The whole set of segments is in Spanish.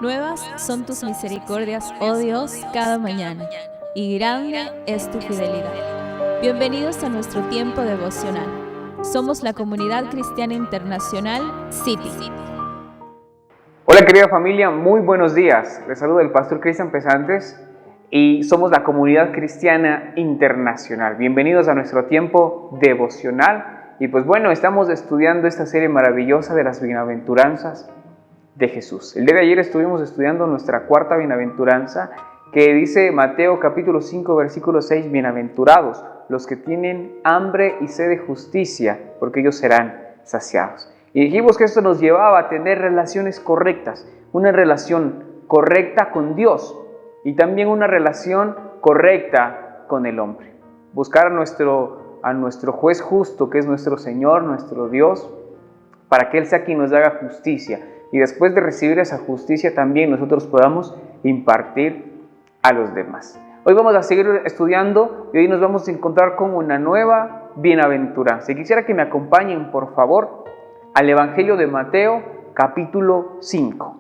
Nuevas son tus misericordias, oh Dios, cada mañana, y grande es tu fidelidad. Bienvenidos a nuestro tiempo devocional. Somos la Comunidad Cristiana Internacional City. Hola querida familia, muy buenos días. Les saluda el pastor Cristian Pesantes y somos la Comunidad Cristiana Internacional. Bienvenidos a nuestro tiempo devocional. Y pues bueno, estamos estudiando esta serie maravillosa de las bienaventuranzas de Jesús. El día de ayer estuvimos estudiando nuestra cuarta bienaventuranza, que dice Mateo capítulo 5 versículo 6: bienaventurados los que tienen hambre y sed de justicia, porque ellos serán saciados. Y dijimos que esto nos llevaba a tener relaciones correctas, una relación correcta con Dios y también una relación correcta con el hombre. Buscar a nuestro juez justo, que es nuestro Señor, nuestro Dios, para que Él sea quien nos haga justicia. Y después de recibir esa justicia también nosotros podamos impartir a los demás. Hoy vamos a seguir estudiando y hoy nos vamos a encontrar con una nueva bienaventuranza. Y quisiera que me acompañen, por favor, al Evangelio de Mateo, capítulo 5.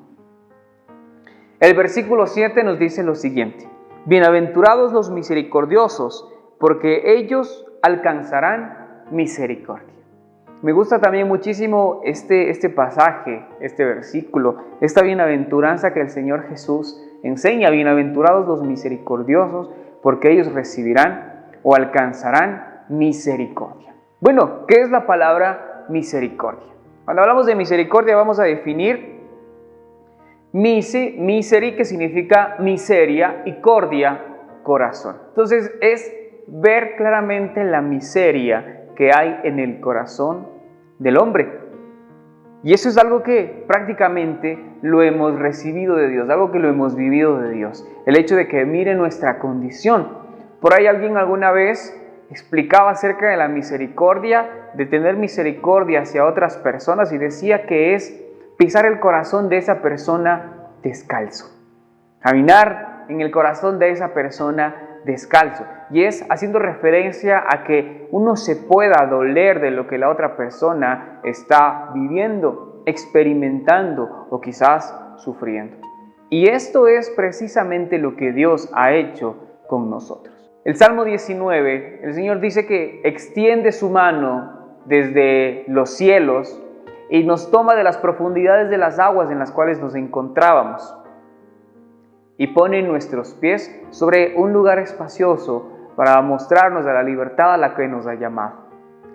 El versículo 7 nos dice lo siguiente: bienaventurados los misericordiosos, porque ellos alcanzarán misericordia. Me gusta también muchísimo este pasaje, este versículo, esta bienaventuranza que el Señor Jesús enseña. Bienaventurados los misericordiosos, porque ellos recibirán o alcanzarán misericordia. Bueno, ¿qué es la palabra misericordia? Cuando hablamos de misericordia vamos a definir miseri, que significa miseria, y cordia, corazón. Entonces es ver claramente la miseria que hay en el corazón del hombre. Y eso es algo que prácticamente lo hemos recibido de Dios, algo que lo hemos vivido de Dios. El hecho de que mire nuestra condición. Por ahí alguien alguna vez explicaba acerca de la misericordia, de tener misericordia hacia otras personas, y decía que es pisar el corazón de esa persona descalzo. Caminar en el corazón de esa persona descalzo. Y es haciendo referencia a que uno se pueda doler de lo que la otra persona está viviendo, experimentando o quizás sufriendo. Y esto es precisamente lo que Dios ha hecho con nosotros. El Salmo 19, el Señor dice que extiende su mano desde los cielos y nos toma de las profundidades de las aguas en las cuales nos encontrábamos y pone nuestros pies sobre un lugar espacioso para mostrarnos a la libertad a la que nos ha llamado.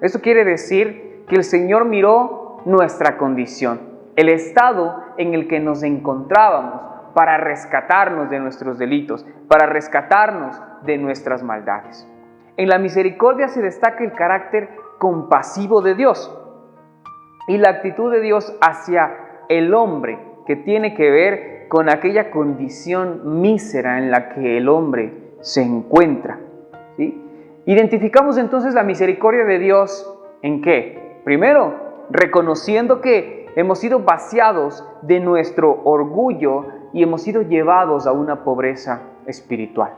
Esto quiere decir que el Señor miró nuestra condición, el estado en el que nos encontrábamos, para rescatarnos de nuestros delitos, para rescatarnos de nuestras maldades. En la misericordia se destaca el carácter compasivo de Dios y la actitud de Dios hacia el hombre, que tiene que ver con aquella condición mísera en la que el hombre se encuentra. ¿Sí? Identificamos entonces la misericordia de Dios ¿en qué? Primero, reconociendo que hemos sido vaciados de nuestro orgullo y hemos sido llevados a una pobreza espiritual.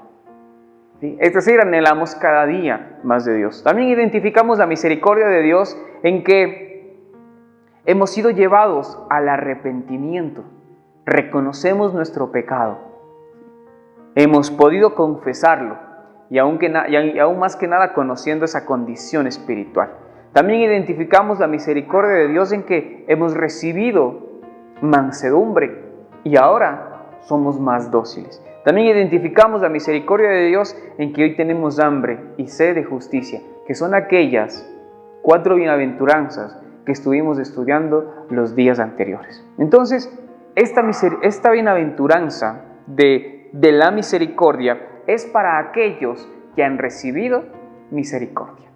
¿Sí? Es decir, anhelamos cada día más de Dios. También identificamos la misericordia de Dios en que hemos sido llevados al arrepentimiento. Reconocemos nuestro pecado, hemos podido confesarlo y aún más que nada conociendo esa condición espiritual. También identificamos la misericordia de Dios en que hemos recibido mansedumbre y ahora somos más dóciles. También identificamos la misericordia de Dios en que hoy tenemos hambre y sed de justicia, que son aquellas 4 bienaventuranzas que estuvimos estudiando los días anteriores. Entonces, esta bienaventuranza de la misericordia es para aquellos que han recibido misericordia.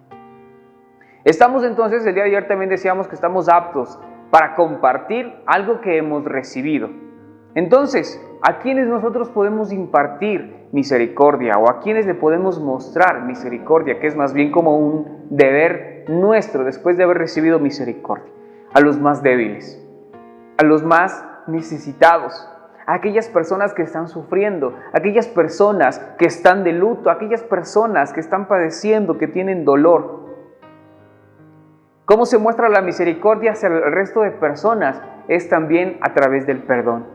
Estamos entonces, el día de ayer también decíamos que estamos aptos para compartir algo que hemos recibido. Entonces, ¿a quiénes nosotros podemos impartir misericordia o a quiénes le podemos mostrar misericordia? Que es más bien como un deber nuestro después de haber recibido misericordia. A los más débiles, a los más necesitados, a aquellas personas que están sufriendo, a aquellas personas que están de luto, a aquellas personas que están padeciendo, que tienen dolor. ¿Cómo se muestra la misericordia hacia el resto de personas? Es también a través del perdón.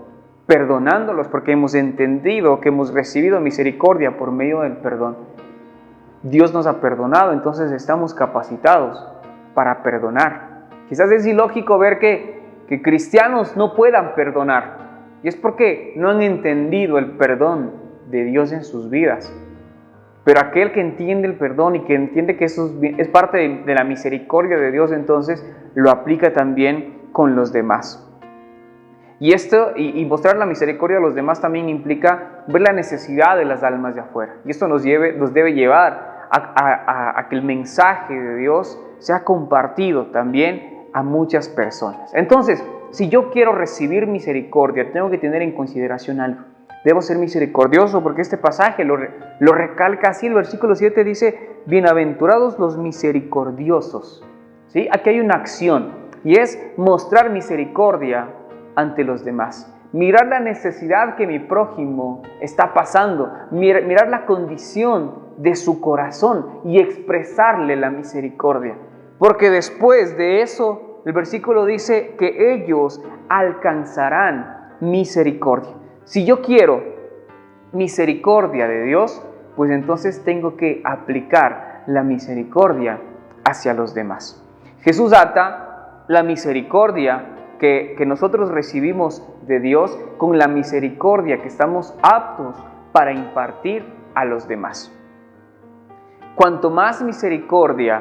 perdonándolos porque hemos entendido que hemos recibido misericordia por medio del perdón. Dios nos ha perdonado, entonces estamos capacitados para perdonar. Quizás es ilógico ver que cristianos no puedan perdonar, y es porque no han entendido el perdón de Dios en sus vidas. Pero aquel que entiende el perdón y que entiende que eso es parte de la misericordia de Dios, entonces lo aplica también con los demás. Y mostrar la misericordia a los demás también implica ver la necesidad de las almas de afuera. Y esto nos debe llevar a que el mensaje de Dios sea compartido también a muchas personas. Entonces, si yo quiero recibir misericordia, tengo que tener en consideración algo. Debo ser misericordioso porque este pasaje lo recalca así. El versículo 7 dice, bienaventurados los misericordiosos. ¿Sí? Aquí hay una acción y es mostrar misericordia ante los demás. Mirar la necesidad que mi prójimo está pasando, mirar la condición de su corazón y expresarle la misericordia. Porque después de eso, el versículo dice que ellos alcanzarán misericordia. Si yo quiero misericordia de Dios, pues entonces tengo que aplicar la misericordia hacia los demás. Jesús ata la misericordia que nosotros recibimos de Dios con la misericordia que estamos aptos para impartir a los demás. Cuanto más misericordia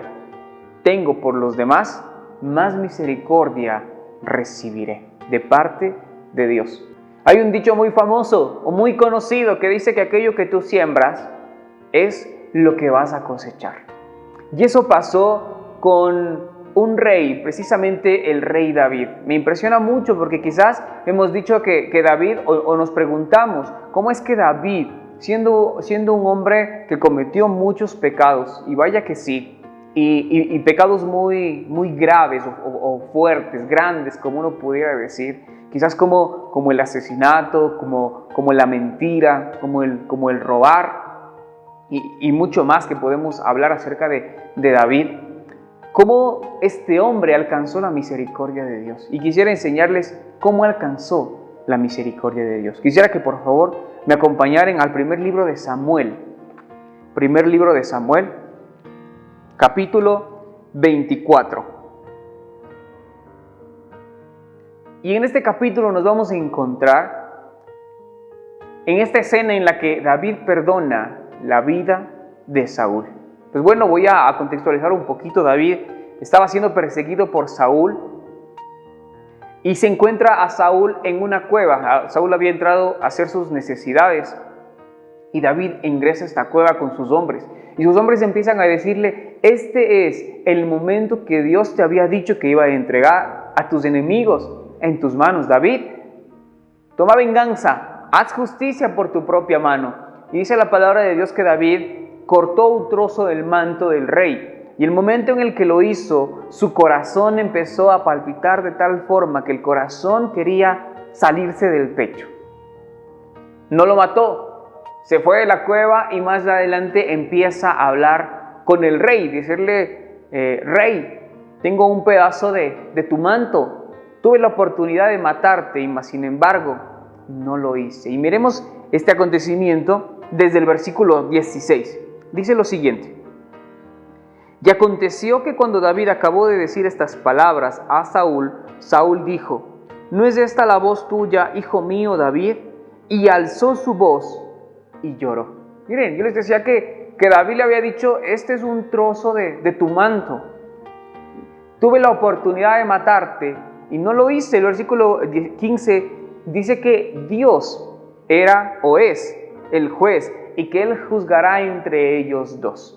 tengo por los demás, más misericordia recibiré de parte de Dios. Hay un dicho muy famoso o muy conocido que dice que aquello que tú siembras es lo que vas a cosechar. Y eso pasó con un rey, precisamente el rey David. Me impresiona mucho porque quizás hemos dicho que David, o nos preguntamos, ¿cómo es que David, siendo un hombre que cometió muchos pecados, y vaya que sí, y pecados muy, muy graves o fuertes, grandes, como uno pudiera decir, quizás como el asesinato, como la mentira, como el robar, y mucho más que podemos hablar acerca de David, cómo este hombre alcanzó la misericordia de Dios. Y quisiera enseñarles cómo alcanzó la misericordia de Dios. Quisiera que por favor me acompañaran al primer libro de Samuel. Primer libro de Samuel, capítulo 24. Y en este capítulo nos vamos a encontrar en esta escena en la que David perdona la vida de Saúl. Pues bueno, voy a contextualizar un poquito. David estaba siendo perseguido por Saúl y se encuentra a Saúl en una cueva. Saúl había entrado a hacer sus necesidades y David ingresa a esta cueva con sus hombres. Y sus hombres empiezan a decirle, este es el momento que Dios te había dicho que iba a entregar a tus enemigos en tus manos. David, toma venganza, haz justicia por tu propia mano. Y dice la palabra de Dios que David cortó un trozo del manto del rey. Y el momento en el que lo hizo, su corazón empezó a palpitar de tal forma que el corazón quería salirse del pecho. No lo mató, se fue de la cueva y más adelante empieza a hablar con el rey, decirle, rey, tengo un pedazo de tu manto, tuve la oportunidad de matarte, y más sin embargo no lo hice. Y miremos este acontecimiento desde el versículo 16. Dice lo siguiente: y aconteció que cuando David acabó de decir estas palabras a Saúl, Saúl dijo, ¿no es esta la voz tuya, hijo mío David? Y alzó su voz y lloró. Miren, yo les decía que David le había dicho, este es un trozo de tu manto. Tuve la oportunidad de matarte y no lo hice. El versículo 15 dice que Dios era o es el juez y que Él juzgará entre ellos dos.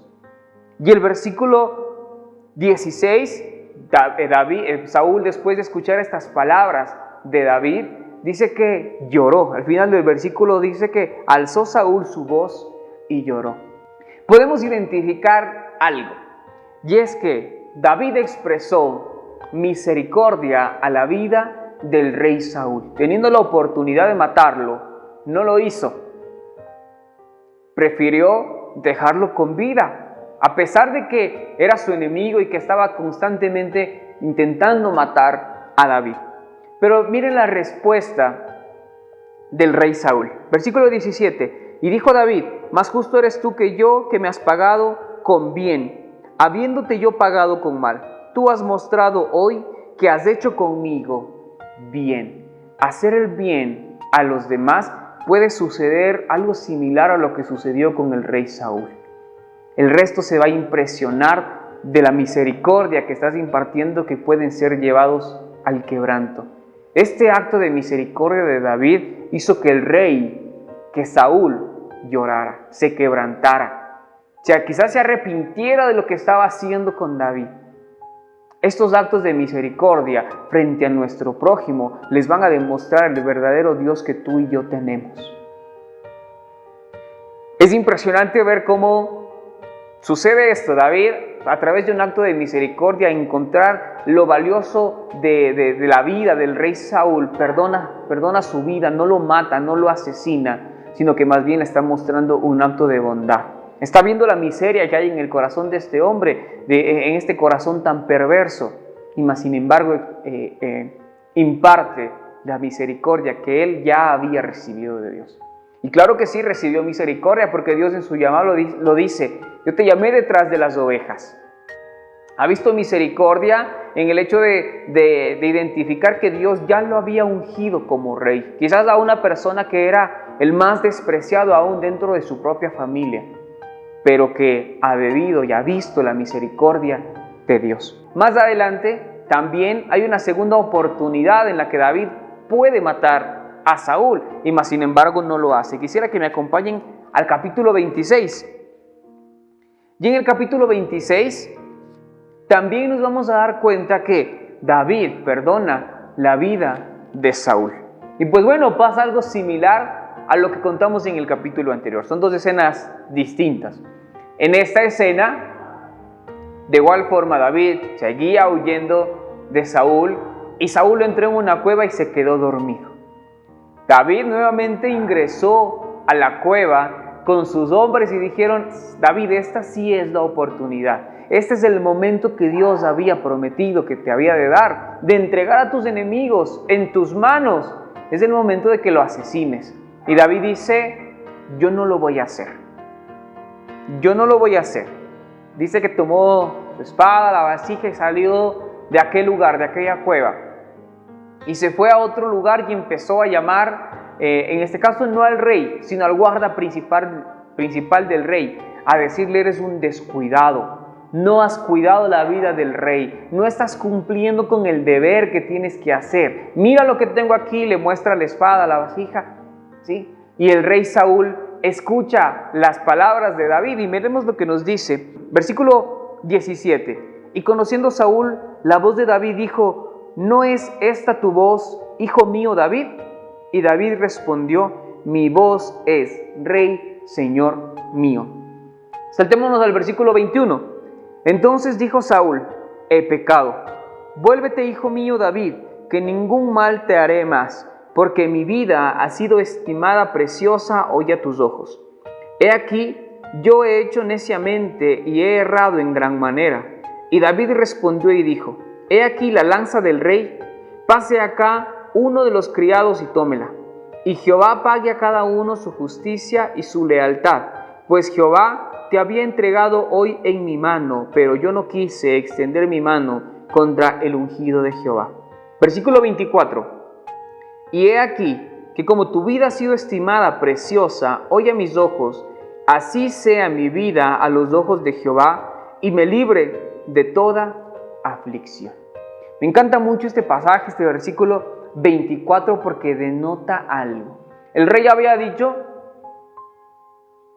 Y el versículo 16, Saúl, después de escuchar estas palabras de David, dice que lloró. Al final del versículo dice que alzó Saúl su voz y lloró. Podemos identificar algo, y es que David expresó misericordia a la vida del rey Saúl. Teniendo la oportunidad de matarlo, no lo hizo. Prefirió dejarlo con vida, a pesar de que era su enemigo y que estaba constantemente intentando matar a David. Pero miren la respuesta del rey Saúl. Versículo 17. Y dijo David: más justo eres tú que yo, que me has pagado con bien, habiéndote yo pagado con mal. Tú has mostrado hoy que has hecho conmigo bien. Hacer el bien a los demás puede suceder algo similar a lo que sucedió con el rey Saúl. El resto se va a impresionar de la misericordia que estás impartiendo, que pueden ser llevados al quebranto. Este acto de misericordia de David hizo que el rey, que Saúl, llorara, se quebrantara. O sea, quizás se arrepintiera de lo que estaba haciendo con David. Estos actos de misericordia frente a nuestro prójimo les van a demostrar el verdadero Dios que tú y yo tenemos. Es impresionante ver cómo sucede esto. David, a través de un acto de misericordia, encontrar lo valioso de la vida del rey Saúl, perdona su vida, no lo mata, no lo asesina, sino que más bien le está mostrando un acto de bondad. Está viendo la miseria que hay en el corazón de este hombre, en este corazón tan perverso, y más sin embargo imparte la misericordia que él ya había recibido de Dios. Y claro que sí recibió misericordia, porque Dios en su llamado lo dice: yo te llamé detrás de las ovejas. Ha visto misericordia en el hecho de identificar que Dios ya lo había ungido como rey, quizás a una persona que era el más despreciado aún dentro de su propia familia, pero que ha bebido y ha visto la misericordia de Dios. Más adelante también hay una segunda oportunidad en la que David puede matar a Saúl, y más sin embargo no lo hace. Quisiera que me acompañen al capítulo 26. Y en el capítulo 26 también nos vamos a dar cuenta que David perdona la vida de Saúl. Y pues bueno, pasa algo similar a lo que contamos en el capítulo anterior. Son dos escenas distintas. En esta escena, de igual forma, David seguía huyendo de Saúl, y Saúl entró en una cueva y se quedó dormido. David nuevamente ingresó a la cueva con sus hombres y dijeron: David, esta sí es la oportunidad. Este es el momento que Dios había prometido que te había de dar, de entregar a tus enemigos en tus manos. Es el momento de que lo asesines. Y David dice: yo no lo voy a hacer. Yo no lo voy a hacer. Dice que tomó su espada, la vasija, y salió de aquel lugar, de aquella cueva. Y se fue a otro lugar y empezó a llamar, en este caso no al rey, sino al guarda principal del rey, a decirle: eres un descuidado. No has cuidado la vida del rey. No estás cumpliendo con el deber que tienes que hacer. Mira lo que tengo aquí. Le muestra la espada, la vasija, ¿sí? Y el rey Saúl escucha las palabras de David, y miremos lo que nos dice. Versículo 17. Y conociendo Saúl la voz de David, dijo: ¿no es esta tu voz, hijo mío David? Y David respondió: mi voz es, Rey, Señor mío. Saltémonos al versículo 21. Entonces dijo Saúl: he pecado. Vuélvete, hijo mío David, que ningún mal te haré más, porque mi vida ha sido estimada preciosa hoy a tus ojos. He aquí, yo he hecho neciamente y he errado en gran manera. Y David respondió y dijo: he aquí la lanza del rey, pase acá uno de los criados y tómela. Y Jehová pague a cada uno su justicia y su lealtad, pues Jehová te había entregado hoy en mi mano, pero yo no quise extender mi mano contra el ungido de Jehová. Versículo 24. Y he aquí que como tu vida ha sido estimada preciosa hoy a mis ojos, así sea mi vida a los ojos de Jehová, y me libre de toda aflicción. Me encanta mucho este pasaje, este versículo 24, porque denota algo. El rey había dicho: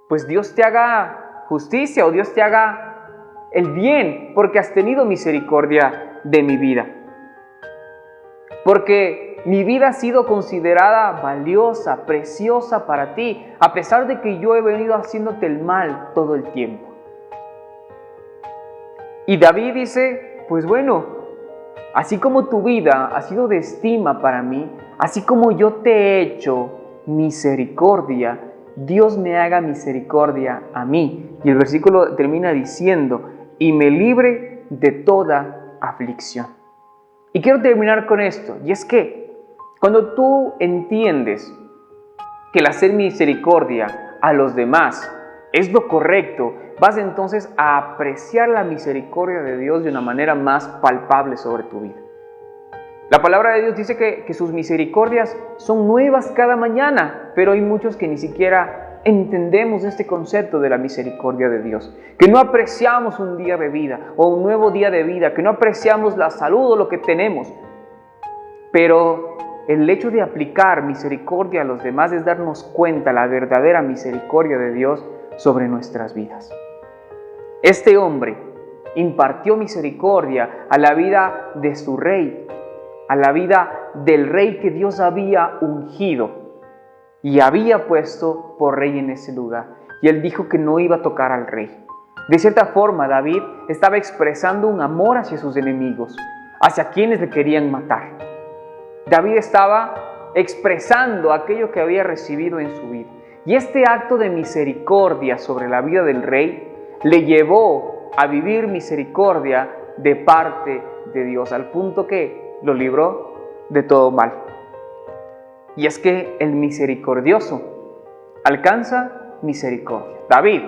pues Dios te haga justicia, o Dios te haga el bien, porque has tenido misericordia de mi vida. Porque mi vida ha sido considerada valiosa, preciosa para ti, a pesar de que yo he venido haciéndote el mal todo el tiempo. Y David dice: pues bueno, así como tu vida ha sido de estima para mí, así como yo te he hecho misericordia, Dios me haga misericordia a mí. Y el versículo termina diciendo: y me libre de toda aflicción. Y quiero terminar con esto, y es que cuando tú entiendes que el hacer misericordia a los demás es lo correcto, vas entonces a apreciar la misericordia de Dios de una manera más palpable sobre tu vida. La palabra de Dios dice que sus misericordias son nuevas cada mañana, pero hay muchos que ni siquiera entendemos este concepto de la misericordia de Dios, que no apreciamos un día de vida o un nuevo día de vida, que no apreciamos la salud o lo que tenemos. Pero el hecho de aplicar misericordia a los demás es darnos cuenta de la verdadera misericordia de Dios sobre nuestras vidas. Este hombre impartió misericordia a la vida de su rey, a la vida del rey que Dios había ungido y había puesto por rey en ese lugar. Y él dijo que no iba a tocar al rey. De cierta forma, David estaba expresando un amor hacia sus enemigos, hacia quienes le querían matar. David estaba expresando aquello que había recibido en su vida. Y este acto de misericordia sobre la vida del rey le llevó a vivir misericordia de parte de Dios, al punto que lo libró de todo mal. Y es que el misericordioso alcanza misericordia. David,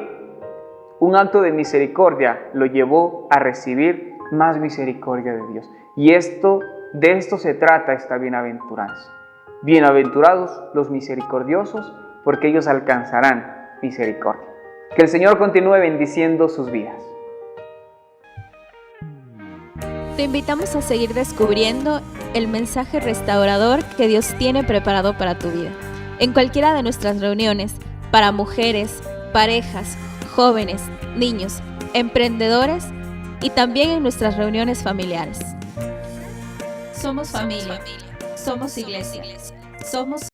un acto de misericordia lo llevó a recibir más misericordia de Dios. Y de esto se trata esta bienaventuranza. Bienaventurados los misericordiosos, porque ellos alcanzarán misericordia. Que el Señor continúe bendiciendo sus vidas. Te invitamos a seguir descubriendo el mensaje restaurador que Dios tiene preparado para tu vida. En cualquiera de nuestras reuniones, para mujeres, parejas, jóvenes, niños, emprendedores y también en nuestras reuniones familiares. Somos familia, somos iglesia, somos